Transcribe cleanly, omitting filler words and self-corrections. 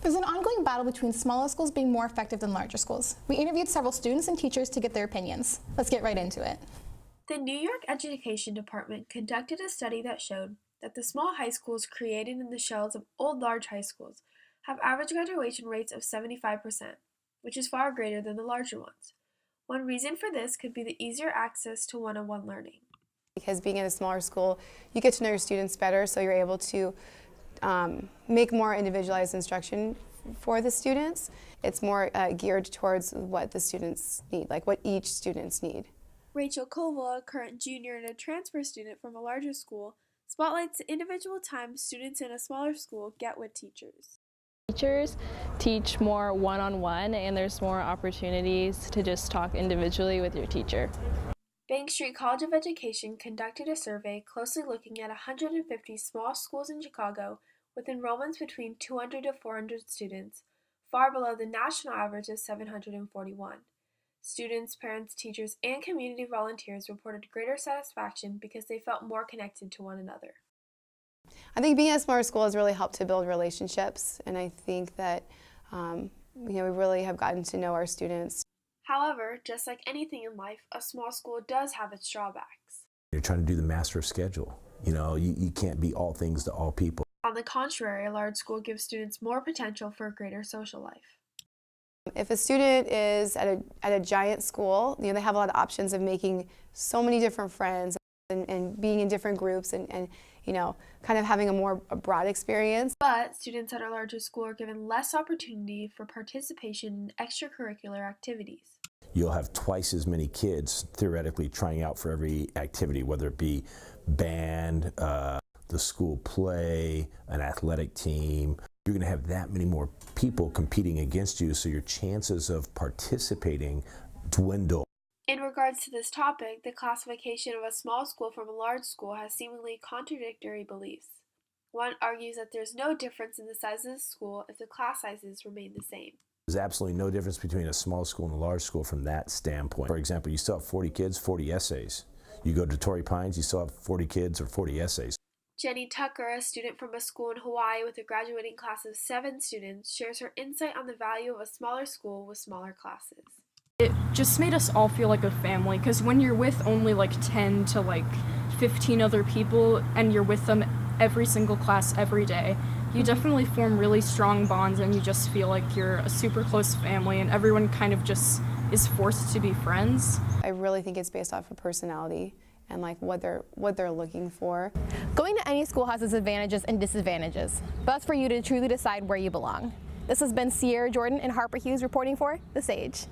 There's an ongoing battle between smaller schools being more effective than larger schools. We interviewed several students and teachers to get their opinions. Let's get right into it. The New York Education Department conducted a study that showed that the small high schools created in the shells of old large high schools have average graduation rates of 75%, which is far greater than the larger ones. One reason for this could be the easier access to one-on-one learning. Because being in a smaller school, you get to know your students better, so you're able to make more individualized instruction for the students. It's more geared towards what the students need, like what each students need. Rachel Koval, a current junior and a transfer student from a larger school, spotlights the individual time students in a smaller school get with teachers. Teachers teach more one-on-one, and there's more opportunities to just talk individually with your teacher. Bank Street College of Education conducted a survey closely looking at 150 small schools in Chicago with enrollments between 200 to 400 students, far below the national average of 741. Students, parents, teachers, and community volunteers reported greater satisfaction because they felt more connected to one another. I think being at a smaller school has really helped to build relationships, and I think that we really have gotten to know our students. However, just like anything in life, a small school does have its drawbacks. You're trying to do the master schedule. You can't be all things to all people. On the contrary, a large school gives students more potential for a greater social life. If a student is at a giant school, they have a lot of options of making so many different friends and being in different groups and kind of having a broad experience. But students at a larger school are given less opportunity for participation in extracurricular activities. You'll have twice as many kids theoretically trying out for every activity, whether it be band, the school play, an athletic team. You're going to have that many more people competing against you, so your chances of participating dwindle. In regards to this topic, the classification of a small school from a large school has seemingly contradictory beliefs. One argues that there's no difference in the size of the school if the class sizes remain the same. There's absolutely no difference between a small school and a large school from that standpoint. For example, you still have 40 kids, 40 essays. You go to Torrey Pines, you still have 40 kids or 40 essays. Jenny Tucker, a student from a school in Hawaii with a graduating class of 7 students, shares her insight on the value of a smaller school with smaller classes. It just made us all feel like a family, because when you're with only 10 to 15 other people and you're with them every single class every day, you definitely form really strong bonds and you just feel like you're a super close family and everyone kind of just is forced to be friends. I really think it's based off of personality and what they're looking for. Going to any school has its advantages and disadvantages, but that's for you to truly decide where you belong. This has been Sierra Jorden and Harper Hughes reporting for The Sage.